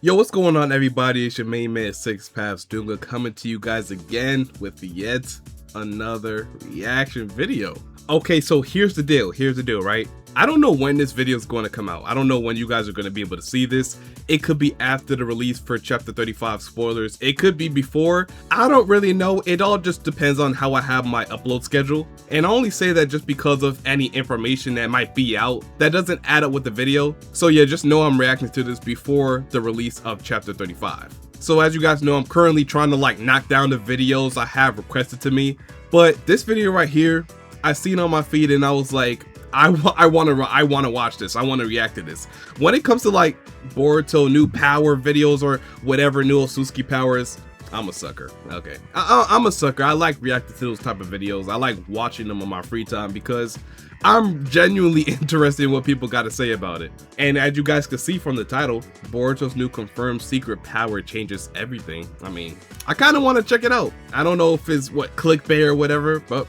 Yo, what's going on, everybody? It's your main man, Six Paths Dunga, coming to you guys again with yet another reaction video. Okay, so here's the deal, right? I don't know when this video is going to come out. I don't know when you guys are going to be able to see this. It could be after the release for chapter 35 spoilers. It could be before. I don't really know. It all just depends on how I have my upload schedule. And I only say that just because of any information that might be out that doesn't add up with the video. So yeah, just know I'm reacting to this before the release of chapter 35. So as you guys know, I'm currently trying to knock down the videos I have requested to me. But this video right here, I seen on my feed and I was like, I want to watch this. I want to react to this. When it comes to Boruto new power videos or whatever new Otsutsuki powers, I'm a sucker. Okay, I'm a sucker. I like reacting to those type of videos. I like watching them on my free time because I'm genuinely interested in what people got to say about it. And as you guys can see from the title, Boruto's new confirmed secret power changes everything. I mean, I kind of want to check it out. I don't know if it's clickbait or whatever, but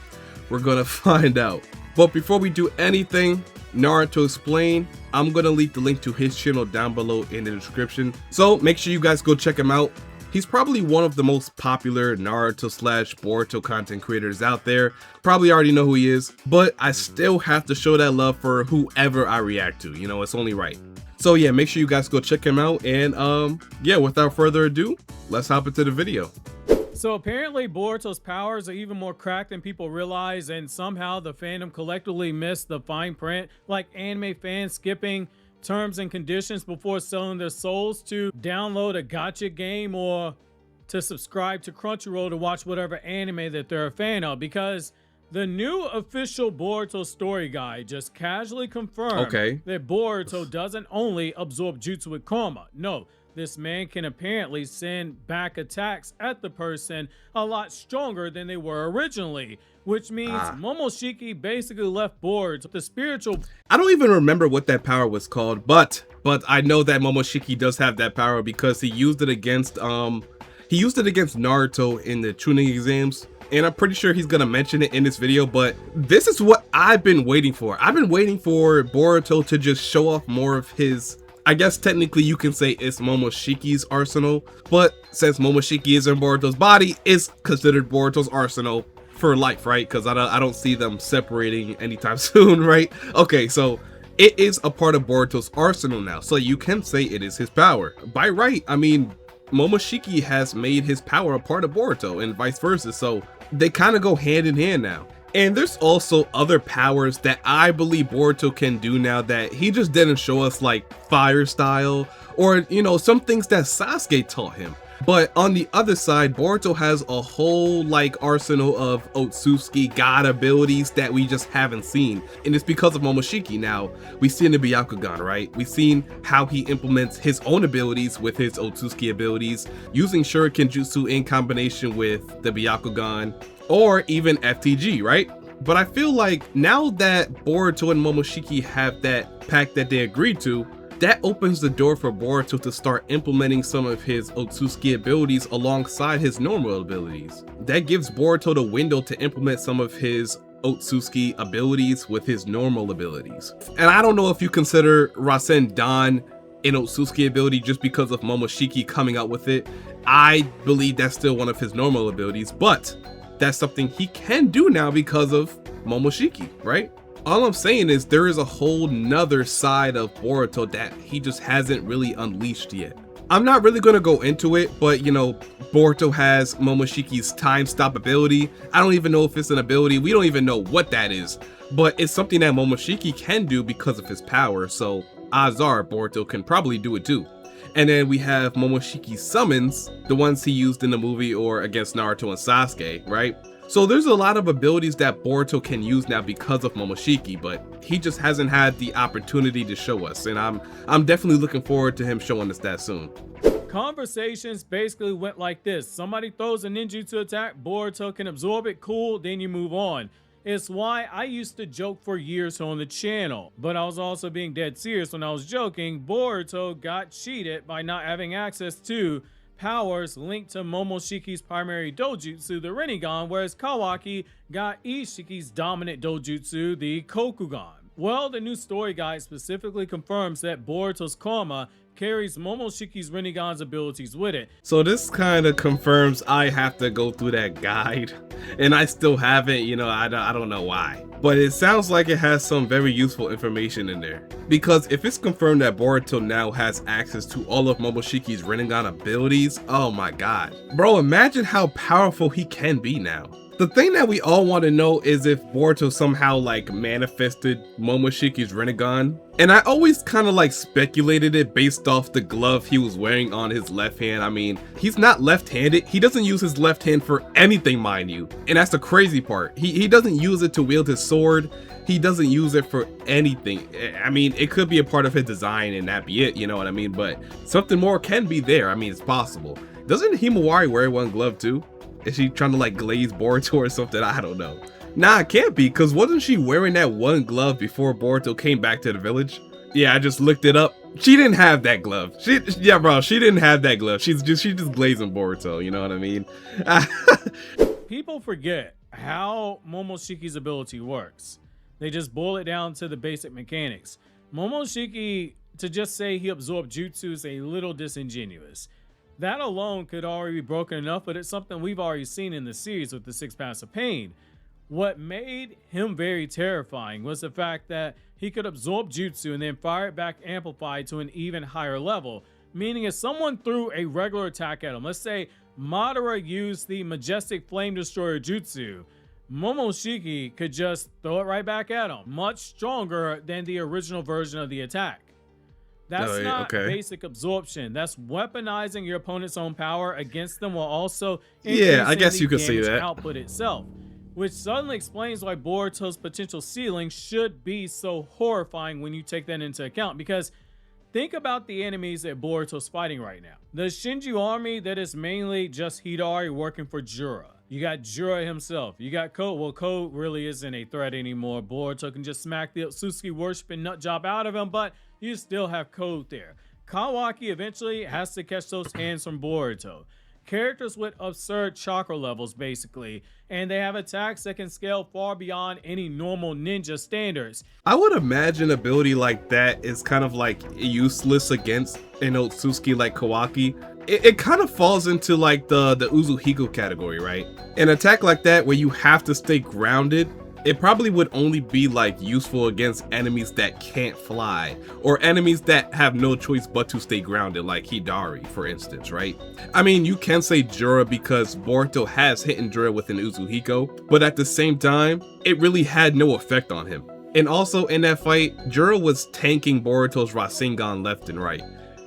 we're gonna find out. But before we do anything, Naruto Explain, I'm gonna leave the link to his channel down below in the description. So make sure you guys go check him out. He's probably one of the most popular Naruto / Boruto content creators out there. Probably already know who he is, but I still have to show that love for whoever I react to. You know, it's only right. So yeah, make sure you guys go check him out. And yeah, without further ado, let's hop into the video. So apparently Boruto's powers are even more cracked than people realize, and somehow the fandom collectively missed the fine print, like anime fans skipping terms and conditions before selling their souls to download a gacha game or to subscribe to Crunchyroll to watch whatever anime that they're a fan of, because the new official Boruto story guide just casually confirmed that Boruto doesn't only absorb jutsu with karma. No, this man can apparently send back attacks at the person a lot stronger than they were originally, which means Momoshiki basically left Boruto the spiritual. I don't even remember what that power was called, but I know that Momoshiki does have that power because he used it against Naruto in the tuning exams. And I'm pretty sure he's gonna mention it in this video, but this is what I've been waiting for. I've been waiting for Boruto to just show off more of his, I guess technically you can say it's Momoshiki's arsenal, but since Momoshiki is in Boruto's body, it's considered Boruto's arsenal for life, right? Because I don't see them separating anytime soon, right? Okay, so it is a part of Boruto's arsenal now, so you can say it is his power. By right, I mean, Momoshiki has made his power a part of Boruto and vice versa, so they kind of go hand in hand now. And there's also other powers that I believe Boruto can do now that he just didn't show us, like fire style or, you know, some things that Sasuke taught him. But on the other side, Boruto has a whole arsenal of Otsutsuki god abilities that we just haven't seen. And it's because of Momoshiki. Now, we've seen the Byakugan, right? We've seen how he implements his own abilities with his Otsutsuki abilities, using Shuriken Jutsu in combination with the Byakugan, or even FTG, right? But I feel like now that Boruto and Momoshiki have that pact that they agreed to, that opens the door for Boruto to start implementing some of his Otsutsuki abilities alongside his normal abilities. That gives Boruto the window to implement some of his Otsutsuki abilities with his normal abilities. And I don't know if you consider Rasen Dan an Otsutsuki ability just because of Momoshiki coming out with it. I believe that's still one of his normal abilities, but that's something he can do now because of Momoshiki, right? All I'm saying is there is a whole nother side of Boruto that he just hasn't really unleashed yet. I'm not really going to go into it, but you know, Boruto has Momoshiki's time stop ability. I don't even know if it's an ability. We don't even know what that is, but it's something that Momoshiki can do because of his power. So odds are Boruto can probably do it too. And then we have Momoshiki's summons, the ones he used in the movie or against Naruto and Sasuke, right? So there's a lot of abilities that Boruto can use now because of Momoshiki, but he just hasn't had the opportunity to show us, and I'm definitely looking forward to him showing us that soon. Conversations basically went like this: somebody throws a ninjutsu attack, Boruto can absorb it, cool, then you move on. It's why I used to joke for years on the channel, but I was also being dead serious when I was joking. Boruto got cheated by not having access to powers linked to Momoshiki's primary dojutsu, the Rinnegan, whereas Kawaki got Ishiki's dominant dojutsu, the Kokugan. Well, the new story guide specifically confirms that Boruto's karma carries Momoshiki's Rinnegan's abilities with it. So this kind of confirms I have to go through that guide, and I still haven't, you know, I don't know why. But it sounds like it has some very useful information in there. Because if it's confirmed that Boruto now has access to all of Momoshiki's Rinnegan abilities, oh my god. Bro, imagine how powerful he can be now. The thing that we all want to know is if Boruto somehow like manifested Momoshiki's Renegan. And I always kind of like speculated it based off the glove he was wearing on his left hand. I mean, he's not left-handed. He doesn't use his left hand for anything, mind you. And that's the crazy part. He doesn't use it to wield his sword. He doesn't use it for anything. I mean, it could be a part of his design and that be it, you know what I mean? But something more can be there. I mean, it's possible. Doesn't Himawari wear one glove too? Is she trying to like glaze Boruto or something? I don't know. Nah, it can't be, because wasn't she wearing that one glove before Boruto came back to the village? Yeah, I just looked it up. She didn't have that glove. Yeah, bro, she didn't have that glove. She's just glazing Boruto, you know what I mean? People forget how Momoshiki's ability works. They just boil it down to the basic mechanics. Momoshiki, to just say he absorbed jutsu is a little disingenuous. That alone could already be broken enough, but it's something we've already seen in the series with the 6 Paths of Pain. What made him very terrifying was the fact that he could absorb jutsu and then fire it back amplified to an even higher level. Meaning if someone threw a regular attack at him, let's say Madara used the Majestic Flame Destroyer jutsu, Momoshiki could just throw it right back at him, much stronger than the original version of the attack. That's not basic absorption. That's weaponizing your opponent's own power against them while also yeah, I guess you could say that output itself, which suddenly explains why Boruto's potential ceiling should be so horrifying when you take that into account. Because think about the enemies that Boruto's fighting right now. The Shinju army that is mainly just Hidari working for Jura. You got Jura himself. You got Code. Well, Code really isn't a threat anymore. Boruto can just smack the Otsutsuki worshiping nut job out of him, but you still have Code there. Kawaki eventually has to catch those hands from Boruto. Characters with absurd chakra levels, basically, and they have attacks that can scale far beyond any normal ninja standards. I would imagine ability like that is kind of like useless against an Otsutsuki like Kawaki. It kind of falls into like the Uzuhiko category, right? An attack like that where you have to stay grounded, it probably would only be like useful against enemies that can't fly, or enemies that have no choice but to stay grounded, like Hidari, for instance, right? I mean, you can say Jura because Boruto has hit Jura with an Uzuhiko, but at the same time, it really had no effect on him. And also in that fight, Jura was tanking Boruto's Rasengan left and right.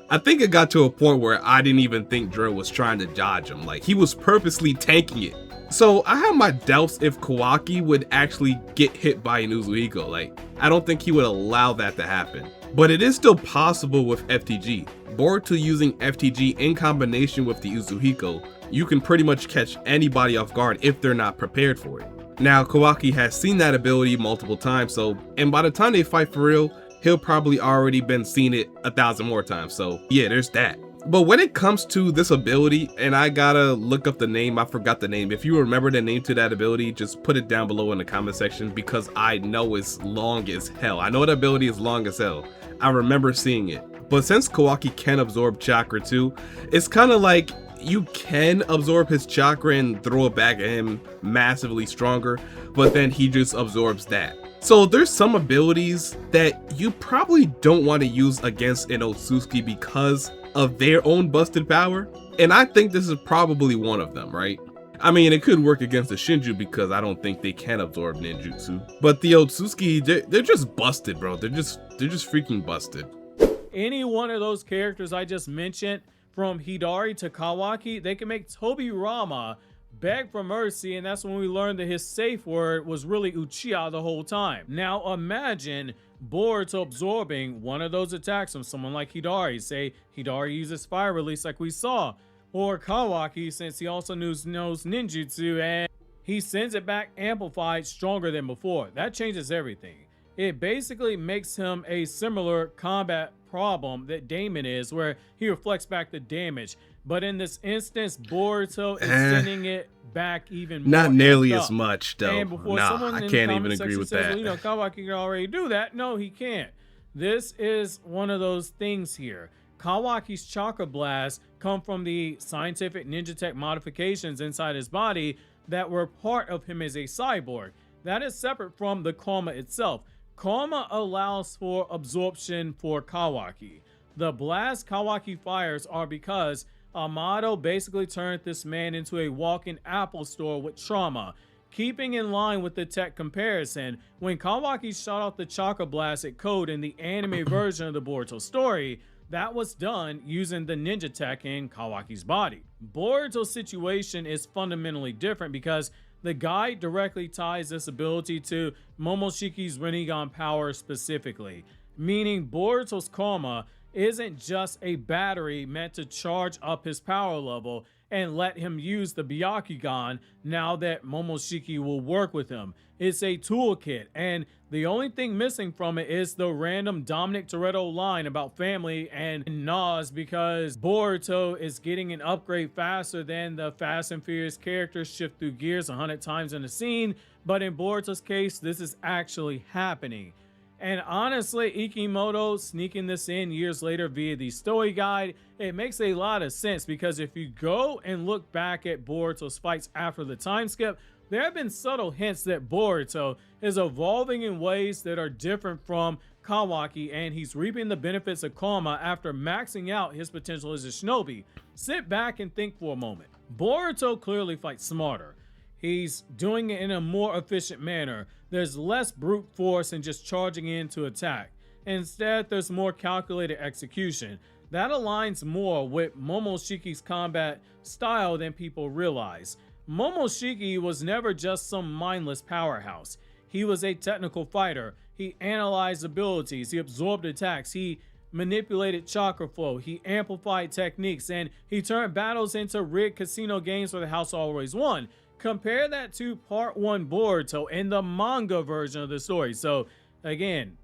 I think it got to a point where I didn't even think Jura was trying to dodge him, like he was purposely tanking it. So I have my doubts if Kawaki would actually get hit by an Uzuhiko. Like, I don't think he would allow that to happen. But it is still possible with FTG. Boruto using FTG in combination with the Uzuhiko, you can pretty much catch anybody off guard if they're not prepared for it. Now, Kawaki has seen that ability multiple times, and by the time they fight for real, he'll probably already been seen it 1,000 more times. So yeah, there's that. But when it comes to this ability, and I gotta look up the name, I forgot the name. If you remember the name to that ability, just put it down below in the comment section, because I know it's long as hell. I know that ability is long as hell. I remember seeing it. But since Kawaki can absorb chakra too, it's kind of like you can absorb his chakra and throw it back at him massively stronger, but then he just absorbs that. So there's some abilities that you probably don't want to use against an Otsutsuki because of their own busted power, and I think this is probably one of them, right? I mean, it could work against the Shinju because I don't think they can absorb ninjutsu, but the Otsutsuki, they're just busted, bro. They're just freaking busted. Any one of those characters I just mentioned, from Hidari to Kawaki, they can make Tobirama beg for mercy, and that's when we learned that his safe word was really Uchiha the whole time. Now imagine Boruto absorbing one of those attacks from someone like Hidari. Say Hidari uses fire release like we saw, or Kawaki, since he also knows ninjutsu, and he sends it back amplified stronger than before. That changes everything. It basically makes him a similar combat problem that Damon is, where he reflects back the damage. But in this instance, Boruto is sending it back even more. Not nearly as much, though. And before nah, someone I in can't the even comment agree with says, that. well, you know, Kawaki can already do that. No, he can't. This is one of those things here. Kawaki's chakra blasts come from the scientific ninja tech modifications inside his body that were part of him as a cyborg. That is separate from the karma itself. Karma allows for absorption for Kawaki. The blast Kawaki fires are because Amado basically turned this man into a walking Apple store with trauma. Keeping in line with the tech comparison, when Kawaki shot off the chakra blast at Code in the anime version of the Boruto story, that was done using the ninja tech in Kawaki's body. Boruto's situation is fundamentally different because the guide directly ties this ability to Momoshiki's Rinnegan power specifically, meaning Boruto's karma isn't just a battery meant to charge up his power level and let him use the Byakugan now that Momoshiki will work with him. It's a toolkit, and the only thing missing from it is the random Dominic Toretto line about family and Nas, because Boruto is getting an upgrade faster than the Fast and Furious characters shift through gears 100 times in a scene, but in Boruto's case, this is actually happening. And honestly, Ikemoto sneaking this in years later via the story guide, it makes a lot of sense, because if you go and look back at Boruto's fights after the time skip, there have been subtle hints that Boruto is evolving in ways that are different from Kawaki, and he's reaping the benefits of karma after maxing out his potential as a shinobi. Sit back and think for a moment. Boruto clearly fights smarter. He's doing it in a more efficient manner. There's less brute force and just charging in to attack. Instead, there's more calculated execution. That aligns more with Momoshiki's combat style than people realize. Momoshiki was never just some mindless powerhouse. He was a technical fighter. He analyzed abilities, he absorbed attacks, he manipulated chakra flow, he amplified techniques, and he turned battles into rigged casino games where the house always won. Compare that to part 1 Boruto in the manga version of the story. So again,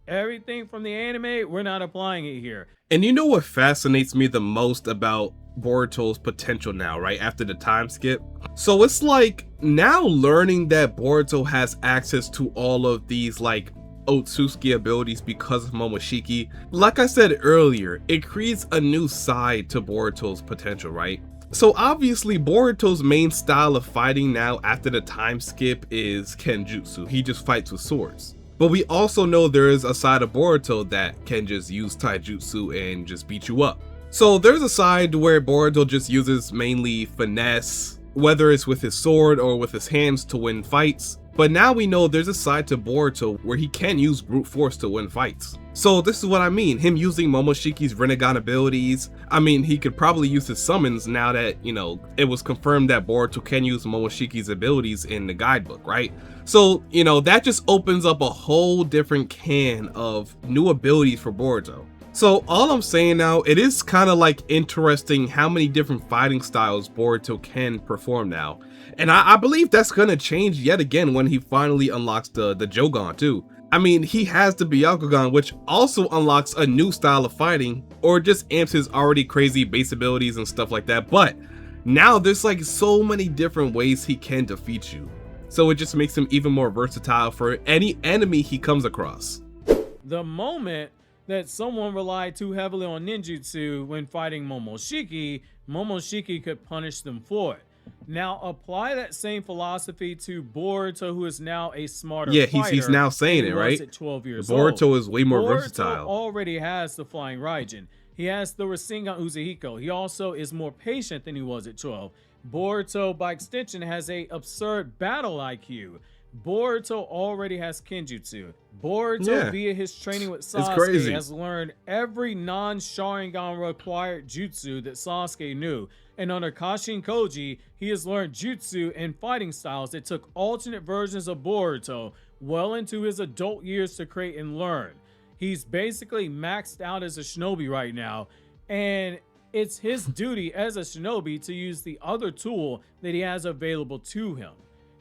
everything from the anime, we're not applying it here. And you know what fascinates me the most about Boruto's potential now, right after the time skip? So it's like now learning that Boruto has access to all of these like Otsutsuki abilities because of Momoshiki. Like I said earlier, it creates a new side to Boruto's potential, right? So obviously Boruto's main style of fighting now after the time skip is Kenjutsu. He just fights with swords. But we also know there is a side of Boruto that can just use taijutsu and just beat you up. So there's a side where Boruto just uses mainly finesse, whether it's with his sword or with his hands to win fights. But now we know there's a side to Boruto where he can use brute force to win fights. So this is what I mean, him using Momoshiki's Rinnegan abilities. I mean, he could probably use his summons now that, you know, it was confirmed that Boruto can use Momoshiki's abilities in the guidebook, right? So, you know, that just opens up a whole different can of new abilities for Boruto. So all I'm saying now, it is kind of like interesting how many different fighting styles Boruto can perform now. And I believe that's gonna change yet again when he finally unlocks the jougan too. I mean, he has the Byakugan, which also unlocks a new style of fighting, or just amps his already crazy base abilities and stuff like that. But now there's like so many different ways he can defeat you. So it just makes him even more versatile for any enemy he comes across. The moment that someone relied too heavily on ninjutsu when fighting Momoshiki, Momoshiki could punish them for it. Now apply that same philosophy to Boruto, who is now a smarter fighter. He's now saying it, right? At 12 years Boruto old. is way more Boruto versatile. Already has the flying Raijin. He has the Rasengan Uzuhiko. He also is more patient than he was at 12. Boruto, by extension, has a absurd battle IQ. Boruto already has Kenjutsu. Boruto, via his training with Sasuke, has learned every non-Sharingan required jutsu that Sasuke knew. And under Kashin Koji, he has learned jutsu and fighting styles that took alternate versions of Boruto well into his adult years to create and learn. He's basically maxed out as a shinobi right now, and it's his duty as a shinobi to use the other tool that he has available to him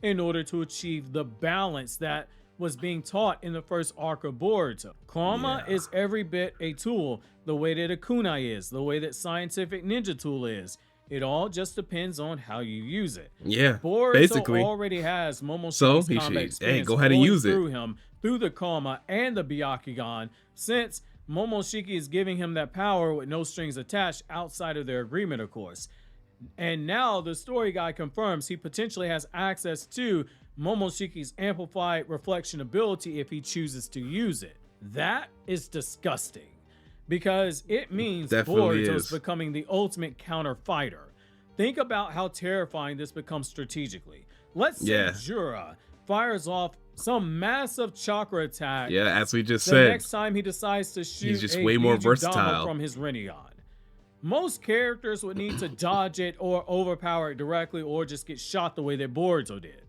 in order to achieve the balance that was being taught in the first arc of Boruto. Karma is every bit a tool, the way that a kunai is, the way that scientific ninja tool is. It all just depends on how you use it. Yeah, Boruto basically already has Momoshiki's combat experience go ahead and use it through him through the karma and the Byakugan, since Momoshiki is giving him that power with no strings attached outside of their agreement, of course. And now the story guide confirms he potentially has access to Momoshiki's amplified reflection ability if he chooses to use it. That is disgusting because it means Boruto's becoming the ultimate counter fighter. Think about how terrifying this becomes strategically. Let's say Jura fires off some massive chakra attack. Yeah, as we just said. The next time he decides to shoot he's just way more versatile from his Rinnegan. Most characters would need to dodge it or overpower it directly or just get shot the way that Boruto did.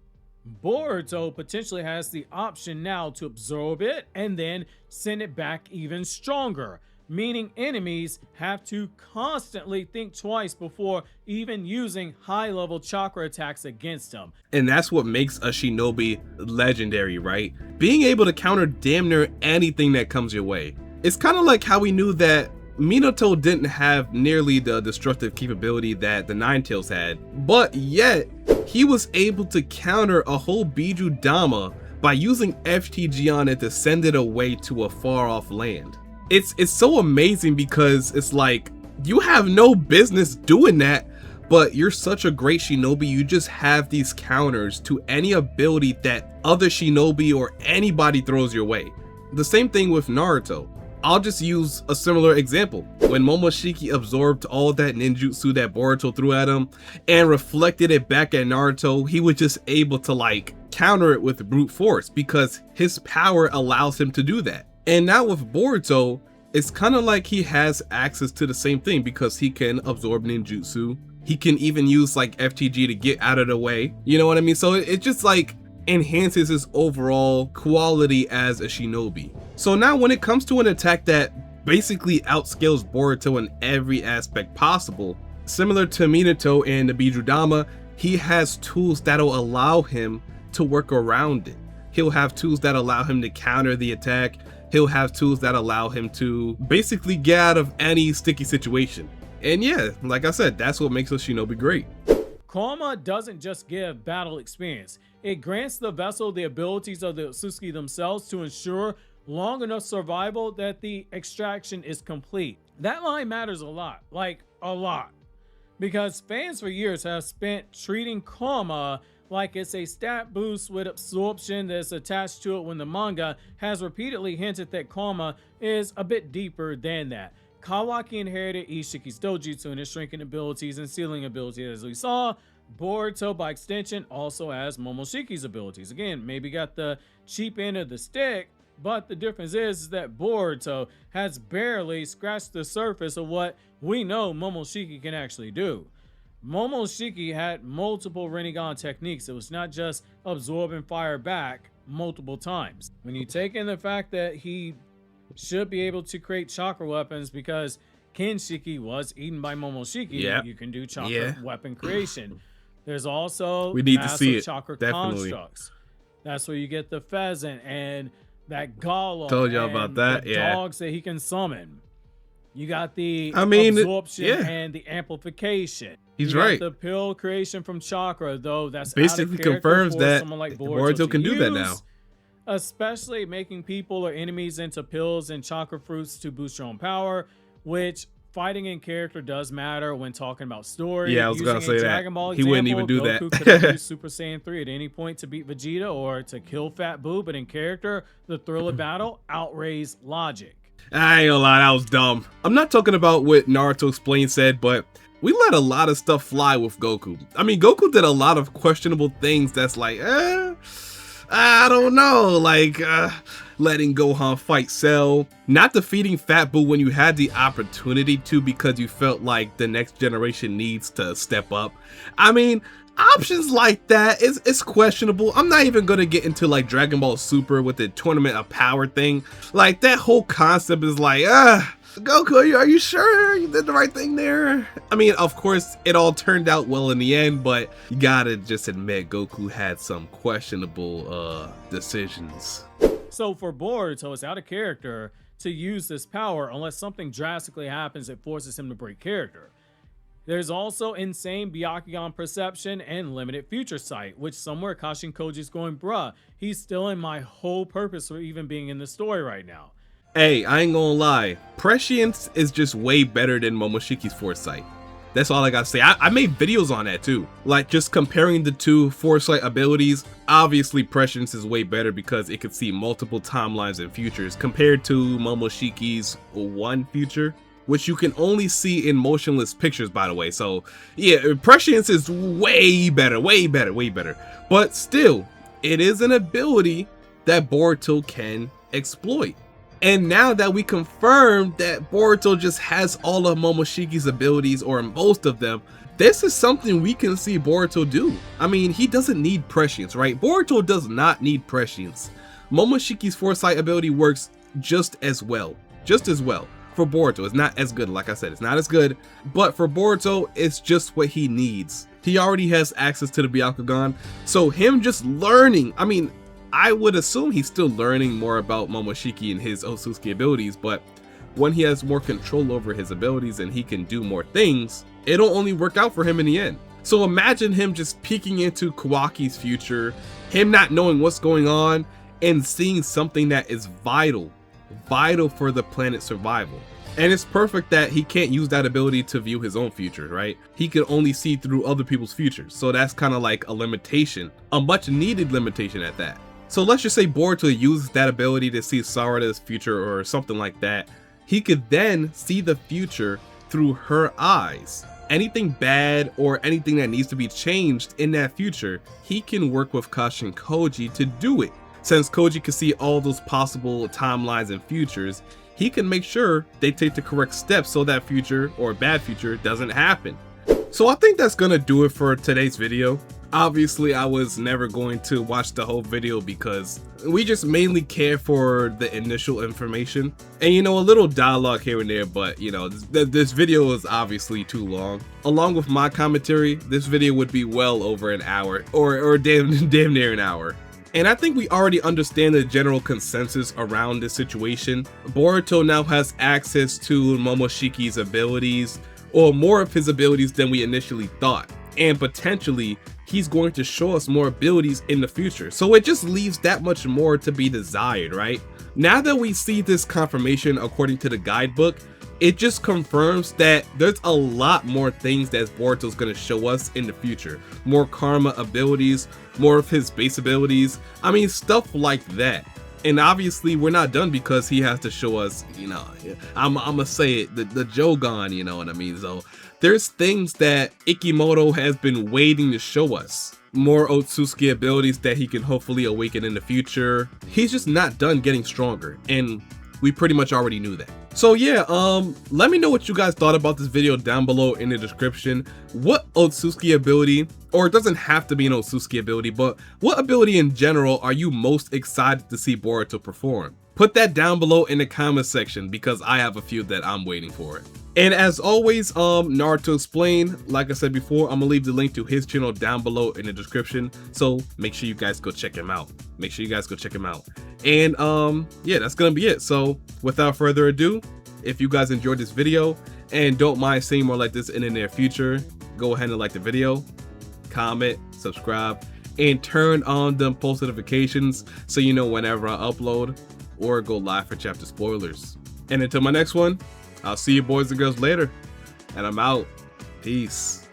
Boruto potentially has the option now to absorb it and then send it back even stronger, meaning enemies have to constantly think twice before even using high-level chakra attacks against him. And that's what makes a shinobi legendary, right? Being able to counter damn near anything that comes your way. It's kind of like how we knew that Minato didn't have nearly the destructive capability that the Ninetales had, but yet he was able to counter a whole Biju Dama by using FTG on it to send it away to a far off land. It's so amazing because it's like you have no business doing that, but you're such a great shinobi, you just have these counters to any ability that other shinobi or anybody throws your way. The same thing with Naruto. I'll just use a similar example. When Momoshiki absorbed all that ninjutsu that Boruto threw at him and reflected it back at Naruto, he was just able to like counter it with brute force because his power allows him to do that. And now with Boruto, it's kind of like he has access to the same thing because he can absorb ninjutsu. He can even use like FTG to get out of the way. You know what I mean? So it just like enhances his overall quality as a shinobi. So now when it comes to an attack that basically outscales Boruto in every aspect possible, similar to Minato and the Biju Dama, he has tools that'll allow him to work around it. He'll have tools that allow him to counter the attack. He'll have tools that allow him to basically get out of any sticky situation. And yeah, like I said, that's what makes a shinobi great. Karma doesn't just give battle experience. It grants the vessel the abilities of the Otsutsuki themselves to ensure long enough survival that the extraction is complete. That line matters a lot, like a lot, because fans for years have spent treating Karma like it's a stat boost with absorption that's attached to it when the manga has repeatedly hinted that Karma is a bit deeper than that. Kawaki inherited Ishiki's dojutsu and his shrinking abilities and sealing abilities, as we saw. Boruto, by extension, also has Momoshiki's abilities. Again, maybe got the cheap end of the stick, but the difference is that Boruto has barely scratched the surface of what we know Momoshiki can actually do. Momoshiki had multiple Rinnegan techniques. It was not just absorb and fire back multiple times. When you take in the fact that he should be able to create chakra weapons because Kenshiki was eaten by Momoshiki, you can do chakra weapon creation. There's also we need to see it. Chakra Definitely. constructs. That's where you get the pheasant and that golem. Told y'all about that. The dogs that he can summon. You got the absorption and the amplification. He's right. The pill creation from chakra, though, that's basically confirms that like Boruto can do that now. Especially making people or enemies into pills and chakra fruits to boost your own power, which fighting in character does matter when talking about story. Yeah, I was gonna say that. Dragon Ball He wouldn't even do Goku that. could have used Super Saiyan 3 at any point to beat Vegeta or to kill Fat Boo, but in character, the thrill of battle outraised logic. I ain't gonna lie, that was dumb. I'm not talking about what Naruto explained said, but we let a lot of stuff fly with Goku. I mean, Goku did a lot of questionable things that's like, I don't know, like letting Gohan fight Cell, not defeating Fat Boo when you had the opportunity to because you felt like the next generation needs to step up. I mean, options like that is questionable. I'm not even gonna get into like Dragon Ball Super with the Tournament of Power thing. Like that whole concept is like, Goku, are you sure you did the right thing there? I mean, of course, it all turned out well in the end, but you gotta just admit Goku had some questionable decisions. So for Boruto, it's out of character to use this power unless something drastically happens that forces him to break character. There's also insane Byakugan perception and limited future sight, which somewhere Kashin Koji's going, bruh, he's still in my whole purpose for even being in the story right now. Hey, I ain't gonna lie, Prescience is just way better than Momoshiki's Foresight. That's all I gotta say. I made videos on that too. Like just comparing the two Foresight abilities. Obviously Prescience is way better because it could see multiple timelines and futures compared to Momoshiki's one future, which you can only see in motionless pictures, by the way. So yeah, Prescience is way better, way better, way better. But still, it is an ability that Boruto can exploit. And now that we confirmed that Boruto just has all of Momoshiki's abilities, or most of them, this is something we can see Boruto do. I mean, he doesn't need prescience, right? Boruto does not need prescience. Momoshiki's Foresight ability works just as well for Boruto. It's not as good, like I said, it's not as good, but for Boruto, it's just what he needs. He already has access to the Byakugan, so him just learning, I mean, I would assume he's still learning more about Momoshiki and his Otsutsuki abilities, but when he has more control over his abilities and he can do more things, it'll only work out for him in the end. So imagine him just peeking into Kawaki's future, him not knowing what's going on, and seeing something that is vital for the planet's survival. And it's perfect that he can't use that ability to view his own future, right? He can only see through other people's futures. So that's kind of like a limitation, a much needed limitation at that. So let's just say Boruto uses that ability to see Sarada's future or something like that. He could then see the future through her eyes. Anything bad or anything that needs to be changed in that future, he can work with Kashin Koji to do it. Since Koji can see all those possible timelines and futures, he can make sure they take the correct steps so that future or bad future doesn't happen. So I think that's gonna do it for today's video. Obviously, I was never going to watch the whole video because we just mainly care for the initial information and, you know, a little dialogue here and there, but you know, this video is obviously too long. Along with my commentary, this video would be well over an hour or damn near an hour. And I think we already understand the general consensus around this situation. Boruto now has access to Momoshiki's abilities, or more of his abilities than we initially thought. And potentially, he's going to show us more abilities in the future. So it just leaves that much more to be desired, right? Now that we see this confirmation according to the guidebook, it just confirms that there's a lot more things that Boruto's going to show us in the future. More karma abilities, more of his base abilities. I mean, stuff like that. And obviously we're not done because he has to show us, you know, I'm gonna say it, the jougan, you know what I mean? So there's things that Ikemoto has been waiting to show us. More Otsutsuki abilities that he can hopefully awaken in the future. He's just not done getting stronger, and we pretty much already knew that. So yeah, let me know what you guys thought about this video down below in the description. What Otsutsuki ability, or it doesn't have to be an Otsutsuki ability, but what ability in general are you most excited to see Boruto perform? Put that down below in the comment section because I have a few that I'm waiting for. And as always, Naruto Explained, like I said before, I'm gonna leave the link to his channel down below in the description. So make sure you guys go check him out. And yeah, that's gonna be it. So without further ado, if you guys enjoyed this video and don't mind seeing more like this in the near future, go ahead and like the video, comment, subscribe, and turn on them post notifications so you know whenever I upload or go live for chapter spoilers. And until my next one, I'll see you boys and girls later, and I'm out. Peace.